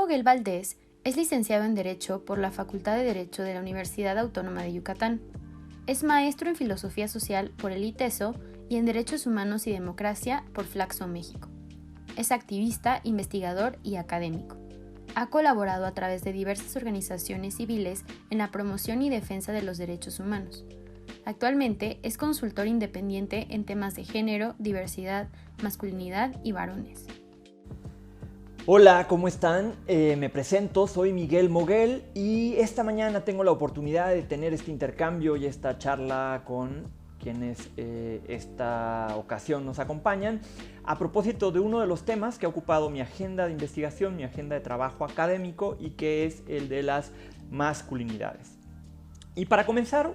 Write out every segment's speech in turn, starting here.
Moguel Valdés es licenciado en Derecho por la Facultad de Derecho de la Universidad Autónoma de Yucatán. Es maestro en Filosofía Social por el ITESO y en Derechos Humanos y Democracia por Flaxo México. Es activista, investigador y académico. Ha colaborado a través de diversas organizaciones civiles en la promoción y defensa de los derechos humanos. Actualmente es consultor independiente en temas de género, diversidad, masculinidad y varones. Hola, ¿cómo están? Me presento, soy Miguel Moguel y esta mañana tengo la oportunidad de tener este intercambio y esta charla con quienes esta ocasión nos acompañan a propósito de uno de los temas que ha ocupado mi agenda de investigación, mi agenda de trabajo académico y que es el de las masculinidades. Y para comenzar,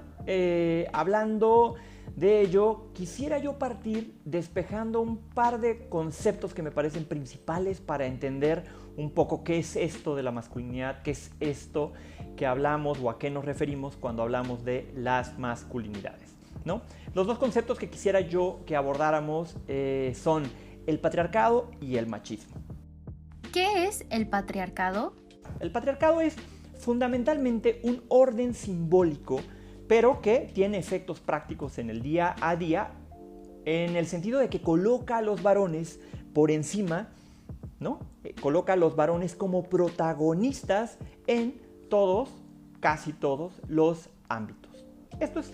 hablando de ello, quisiera yo partir despejando un par de conceptos que me parecen principales para entender un poco qué es esto de la masculinidad, qué es esto que hablamos o a qué nos referimos cuando hablamos de las masculinidades, ¿no? Los dos conceptos que quisiera yo que abordáramos son el patriarcado y el machismo. ¿Qué es el patriarcado? El patriarcado es fundamentalmente un orden simbólico, pero que tiene efectos prácticos en el día a día, en el sentido de que coloca a los varones por encima, ¿no? Coloca a los varones como protagonistas en todos, casi todos, los ámbitos. Esto es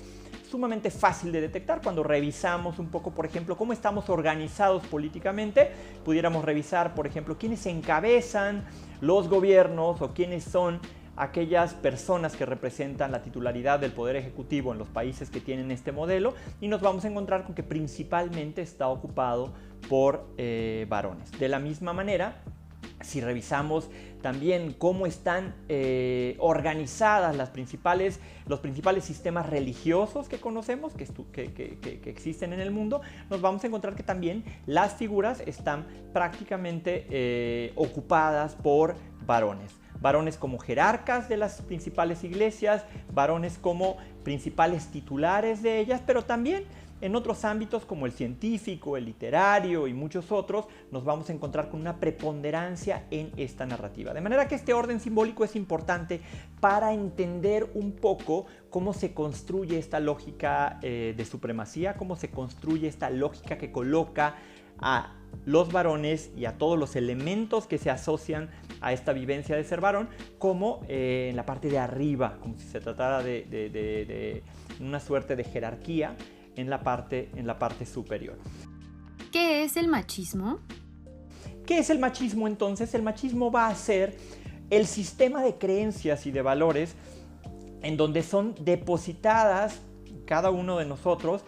sumamente fácil de detectar cuando revisamos un poco, por ejemplo, cómo estamos organizados políticamente. Pudiéramos revisar, por ejemplo, quiénes encabezan los gobiernos o quiénes son aquellas personas que representan la titularidad del poder ejecutivo en los países que tienen este modelo, y nos vamos a encontrar con que principalmente está ocupado por varones. De la misma manera, si revisamos también cómo están organizadas los principales sistemas religiosos que conocemos, que existen en el mundo, nos vamos a encontrar que también las figuras están prácticamente ocupadas por varones. Varones como jerarcas de las principales iglesias, varones como principales titulares de ellas, pero también en otros ámbitos como el científico, el literario y muchos otros, nos vamos a encontrar con una preponderancia en esta narrativa. De manera que este orden simbólico es importante para entender un poco cómo se construye esta lógica de supremacía, cómo se construye esta lógica que coloca a los varones y a todos los elementos que se asocian a esta vivencia de ser varón como en la parte de arriba, como si se tratara de una suerte de jerarquía en la parte superior. ¿Qué es el machismo? ¿Qué es el machismo entonces? El machismo va a ser el sistema de creencias y de valores en donde son depositadas cada uno de nosotros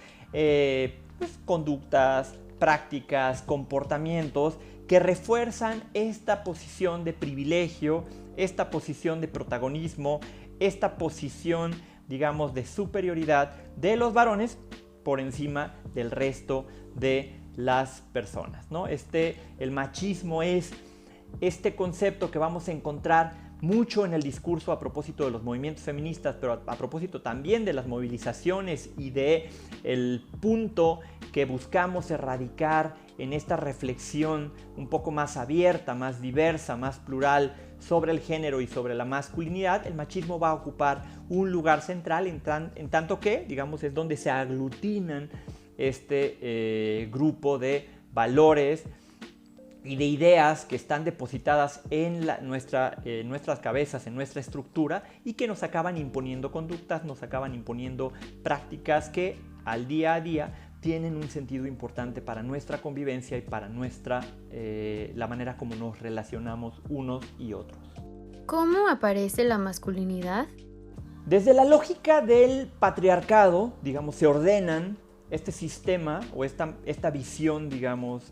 conductas, prácticas, comportamientos que refuerzan esta posición de privilegio, esta posición de protagonismo, esta posición, digamos, de superioridad de los varones por encima del resto de las personas, ¿no? El machismo es este concepto que vamos a encontrar mucho en el discurso a propósito de los movimientos feministas, pero a propósito también de las movilizaciones y de el punto que buscamos erradicar en esta reflexión un poco más abierta, más diversa, más plural sobre el género y sobre la masculinidad. El machismo va a ocupar un lugar central en tanto que, digamos, es donde se aglutinan este grupo de valores y de ideas que están depositadas en nuestras cabezas, en nuestra estructura, y que nos acaban imponiendo conductas, nos acaban imponiendo prácticas que al día a día tienen un sentido importante para nuestra convivencia y para la manera como nos relacionamos unos y otros. ¿Cómo aparece la masculinidad? Desde la lógica del patriarcado, digamos, se ordenan este sistema o esta visión, digamos,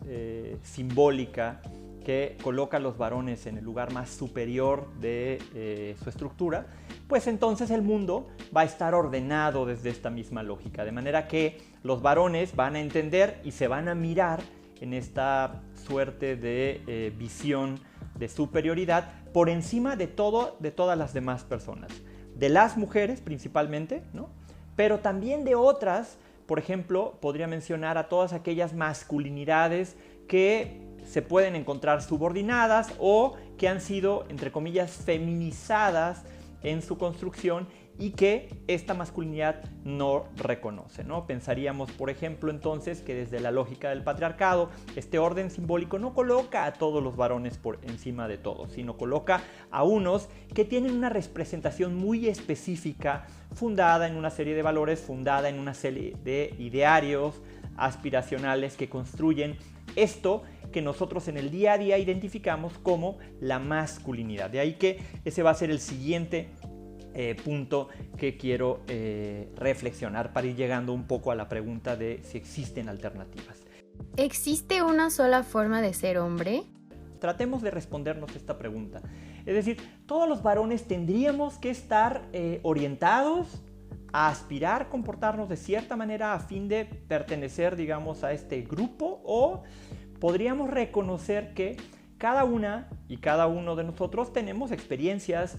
simbólica que coloca a los varones en el lugar más superior de su estructura, pues entonces el mundo va a estar ordenado desde esta misma lógica, de manera que los varones van a entender y se van a mirar en esta suerte de visión de superioridad por encima de todas las demás personas, de las mujeres principalmente, ¿no? Pero también de otras. Por ejemplo, podría mencionar a todas aquellas masculinidades que se pueden encontrar subordinadas o que han sido, entre comillas, feminizadas en su construcción y que esta masculinidad no reconoce, ¿no? Pensaríamos, por ejemplo, entonces, que desde la lógica del patriarcado, este orden simbólico no coloca a todos los varones por encima de todos, sino coloca a unos que tienen una representación muy específica, fundada en una serie de valores, fundada en una serie de idearios aspiracionales que construyen esto que nosotros en el día a día identificamos como la masculinidad. De ahí que ese va a ser el siguiente punto que quiero reflexionar para ir llegando un poco a la pregunta de si existen alternativas. ¿Existe una sola forma de ser hombre? Tratemos de respondernos esta pregunta. Es decir, todos los varones tendríamos que estar orientados a aspirar, comportarnos de cierta manera a fin de pertenecer, digamos, a este grupo, o podríamos reconocer que cada una y cada uno de nosotros tenemos experiencias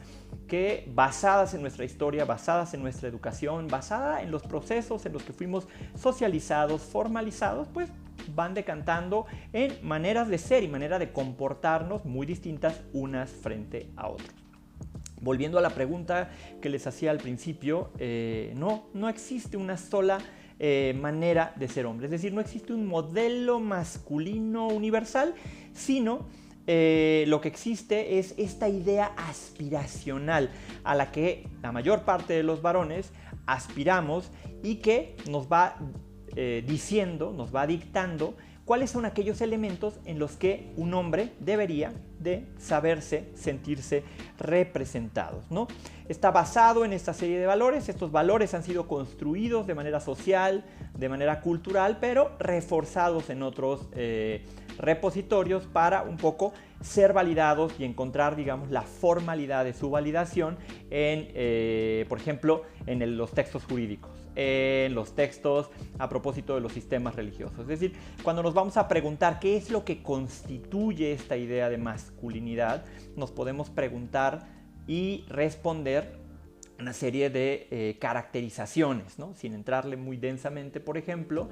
que, basadas en nuestra historia, basadas en nuestra educación, basada en los procesos en los que fuimos socializados, formalizados, pues van decantando en maneras de ser y manera de comportarnos muy distintas unas frente a otras. Volviendo a la pregunta que les hacía al principio, no existe una sola manera de ser hombre. Es decir, no existe un modelo masculino universal, sino lo que existe es esta idea aspiracional a la que la mayor parte de los varones aspiramos y que nos va diciendo, nos va dictando cuáles son aquellos elementos en los que un hombre debería de saberse, sentirse representados, ¿no? Está basado en esta serie de valores. Estos valores han sido construidos de manera social, de manera cultural, pero reforzados en otros repositorios para un poco ser validados y encontrar, digamos, la formalidad de su validación en, por ejemplo, en los textos jurídicos, en los textos a propósito de los sistemas religiosos. Es decir, cuando nos vamos a preguntar qué es lo que constituye esta idea de masculinidad, nos podemos preguntar y responder una serie de caracterizaciones, ¿no? Sin entrarle muy densamente. Por ejemplo,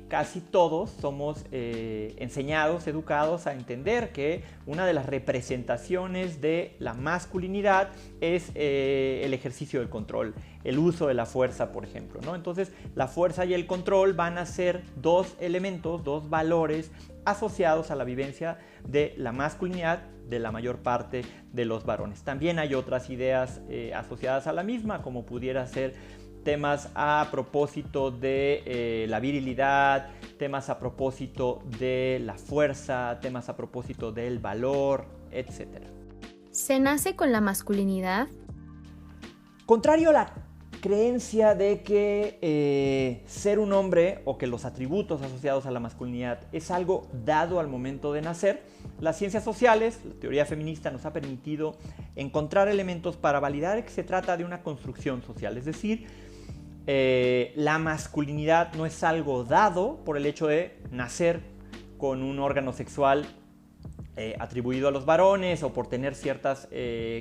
casi todos somos enseñados, educados a entender que una de las representaciones de la masculinidad es el ejercicio del control, el uso de la fuerza, por ejemplo, ¿no? Entonces, la fuerza y el control van a ser dos elementos, dos valores asociados a la vivencia de la masculinidad de la mayor parte de los varones. También hay otras ideas asociadas a la misma, como pudiera ser temas a propósito de la virilidad, temas a propósito de la fuerza, temas a propósito del valor, etc. ¿Se nace con la masculinidad? Contrario a la creencia de que ser un hombre o que los atributos asociados a la masculinidad es algo dado al momento de nacer, las ciencias sociales, la teoría feminista nos ha permitido encontrar elementos para validar que se trata de una construcción social. Es decir, la masculinidad no es algo dado por el hecho de nacer con un órgano sexual atribuido a los varones o por tener ciertas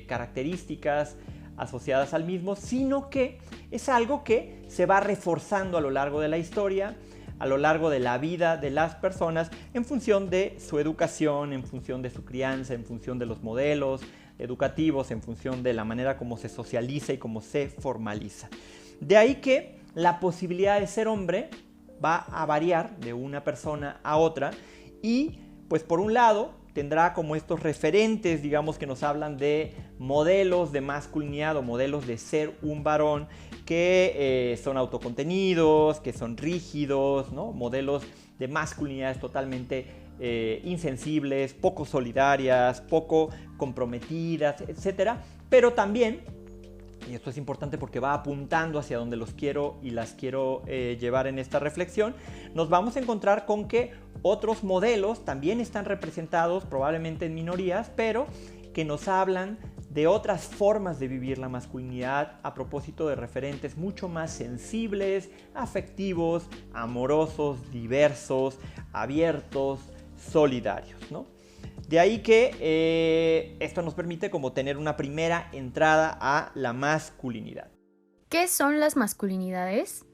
características asociadas al mismo, sino que es algo que se va reforzando a lo largo de la historia, a lo largo de la vida de las personas, en función de su educación, en función de su crianza, en función de los modelos educativos, en función de la manera como se socializa y cómo se formaliza. De ahí que la posibilidad de ser hombre va a variar de una persona a otra y, pues, por un lado, tendrá como estos referentes, digamos, que nos hablan de modelos de masculinidad o modelos de ser un varón que son autocontenidos, que son rígidos, ¿no? Modelos de masculinidades totalmente insensibles, poco solidarias, poco comprometidas, etc. Pero también, y esto es importante porque va apuntando hacia donde los quiero y las quiero llevar en esta reflexión, nos vamos a encontrar con que otros modelos también están representados, probablemente en minorías, pero que nos hablan de otras formas de vivir la masculinidad a propósito de referentes mucho más sensibles, afectivos, amorosos, diversos, abiertos, solidarios, ¿no? De ahí que esto nos permite como tener una primera entrada a la masculinidad. ¿Qué son las masculinidades?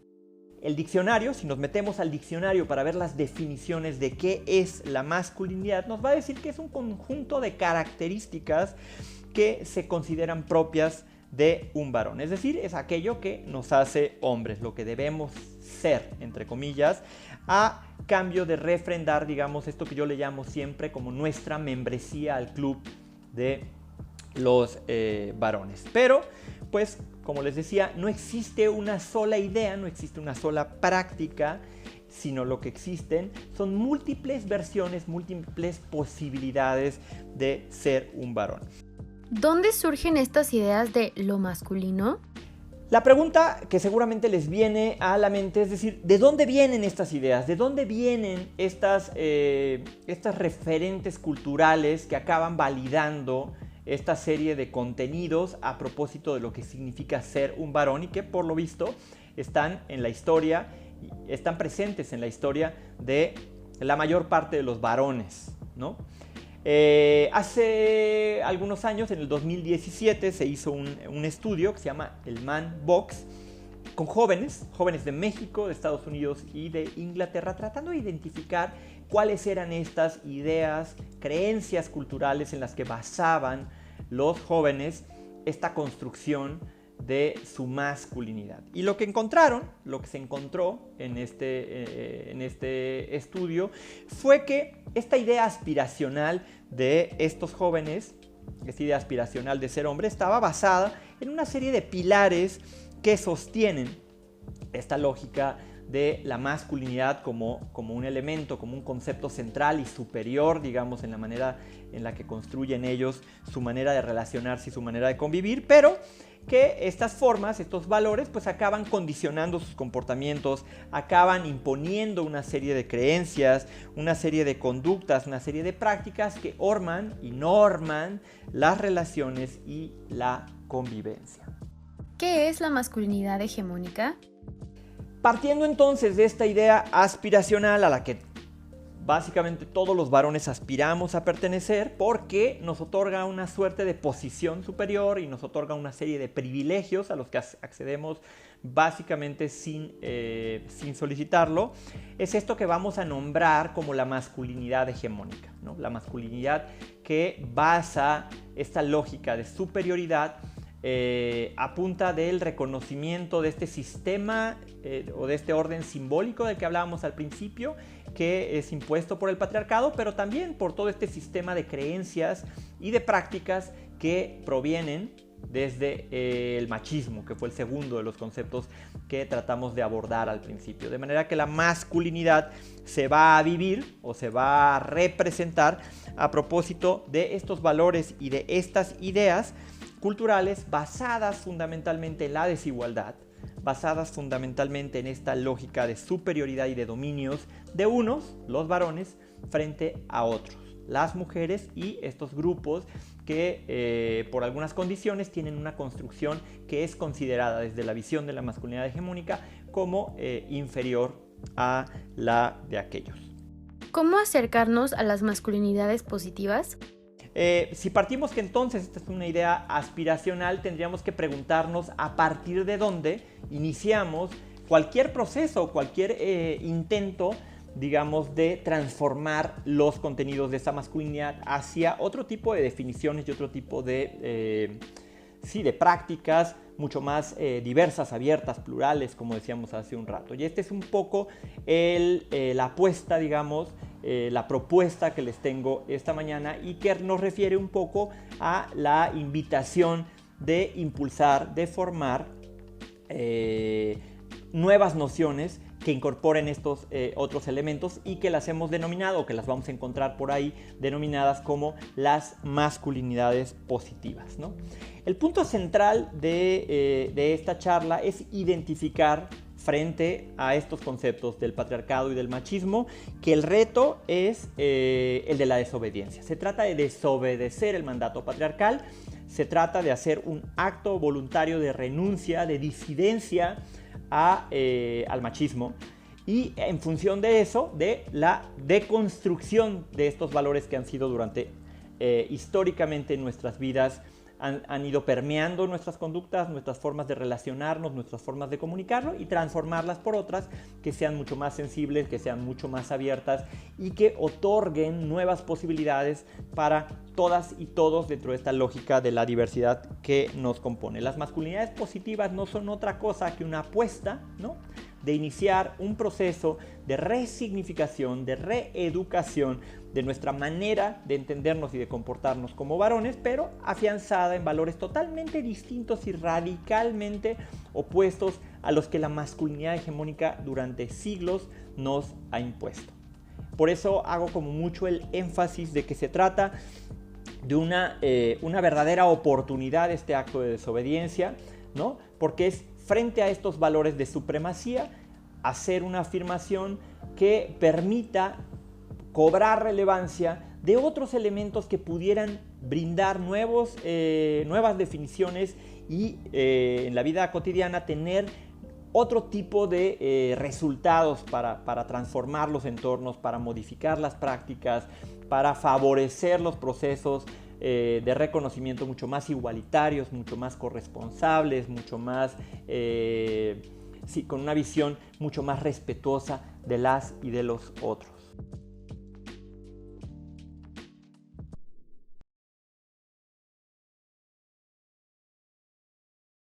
El diccionario, si nos metemos al diccionario para ver las definiciones de qué es la masculinidad, nos va a decir que es un conjunto de características que se consideran propias de un varón. Es decir, es aquello que nos hace hombres, lo que debemos ser, entre comillas, a cambio de refrendar, digamos, esto que yo le llamo siempre como nuestra membresía al club de los varones. Pero, pues, como les decía, no existe una sola idea, no existe una sola práctica, sino lo que existen son múltiples versiones, múltiples posibilidades de ser un varón. ¿Dónde surgen estas ideas de lo masculino? La pregunta que seguramente les viene a la mente es decir, ¿de dónde vienen estas ideas? ¿De dónde vienen estas referentes culturales que acaban validando esta serie de contenidos a propósito de lo que significa ser un varón y que por lo visto están en la historia, están presentes en la historia de la mayor parte de los varones, ¿no? Hace algunos años, en el 2017, se hizo un estudio que se llama el Man Box con jóvenes de México, de Estados Unidos y de Inglaterra, tratando de identificar cuáles eran estas ideas, creencias culturales en las que basaban los jóvenes esta construcción de su masculinidad. Y lo que se encontró en este estudio fue que esta idea aspiracional de estos jóvenes, esta idea aspiracional de ser hombre, estaba basada en una serie de pilares que sostienen esta lógica de la masculinidad como un elemento, como un concepto central y superior, digamos, en la manera en la que construyen ellos su manera de relacionarse y su manera de convivir, pero que estas formas, estos valores, pues acaban condicionando sus comportamientos, acaban imponiendo una serie de creencias, una serie de conductas, una serie de prácticas que orman y norman las relaciones y la convivencia. ¿Qué es la masculinidad hegemónica? Partiendo entonces de esta idea aspiracional a la que básicamente todos los varones aspiramos a pertenecer porque nos otorga una suerte de posición superior y nos otorga una serie de privilegios a los que accedemos básicamente sin solicitarlo, es esto que vamos a nombrar como la masculinidad hegemónica, ¿no? La masculinidad que basa esta lógica de superioridad a punta del reconocimiento de este sistema o de este orden simbólico del que hablábamos al principio, que es impuesto por el patriarcado, pero también por todo este sistema de creencias y de prácticas que provienen desde el machismo, que fue el segundo de los conceptos que tratamos de abordar al principio. De manera que la masculinidad se va a vivir o se va a representar a propósito de estos valores y de estas ideas culturales basadas fundamentalmente en la desigualdad, basadas fundamentalmente en esta lógica de superioridad y de dominios de unos, los varones, frente a otros, las mujeres y estos grupos que por algunas condiciones tienen una construcción que es considerada desde la visión de la masculinidad hegemónica como inferior a la de aquellos. ¿Cómo acercarnos a las masculinidades positivas? Si partimos que entonces esta es una idea aspiracional, tendríamos que preguntarnos a partir de dónde iniciamos cualquier proceso, cualquier intento, digamos, de transformar los contenidos de esta masculinidad hacia otro tipo de definiciones y otro tipo de prácticas mucho más diversas, abiertas, plurales, como decíamos hace un rato. Y este es un poco la apuesta, digamos, la propuesta que les tengo esta mañana y que nos refiere un poco a la invitación de impulsar, de formar nuevas nociones que incorporen estos otros elementos y que las hemos denominado, o que las vamos a encontrar por ahí, denominadas como las masculinidades positivas, ¿no? El punto central de esta charla es identificar frente a estos conceptos del patriarcado y del machismo que el reto es el de la desobediencia. Se trata de desobedecer el mandato patriarcal, se trata de hacer un acto voluntario de renuncia, de disidencia al machismo y en función de eso, de la deconstrucción de estos valores que han sido durante históricamente en nuestras vidas han ido permeando nuestras conductas, nuestras formas de relacionarnos, nuestras formas de comunicarlo y transformarlas por otras que sean mucho más sensibles, que sean mucho más abiertas y que otorguen nuevas posibilidades para todas y todos dentro de esta lógica de la diversidad que nos compone. Las masculinidades positivas no son otra cosa que una apuesta, ¿no?, de iniciar un proceso de resignificación, de reeducación de nuestra manera de entendernos y de comportarnos como varones, pero afianzada en valores totalmente distintos y radicalmente opuestos a los que la masculinidad hegemónica durante siglos nos ha impuesto. Por eso hago como mucho el énfasis de que se trata de una verdadera oportunidad este acto de desobediencia, ¿no?, porque es frente a estos valores de supremacía hacer una afirmación que permita cobrar relevancia de otros elementos que pudieran brindar nuevas definiciones y en la vida cotidiana tener otro tipo de resultados para transformar los entornos, para modificar las prácticas, para favorecer los procesos de reconocimiento mucho más igualitarios, mucho más corresponsables, mucho más, con una visión mucho más respetuosa de las y de los otros.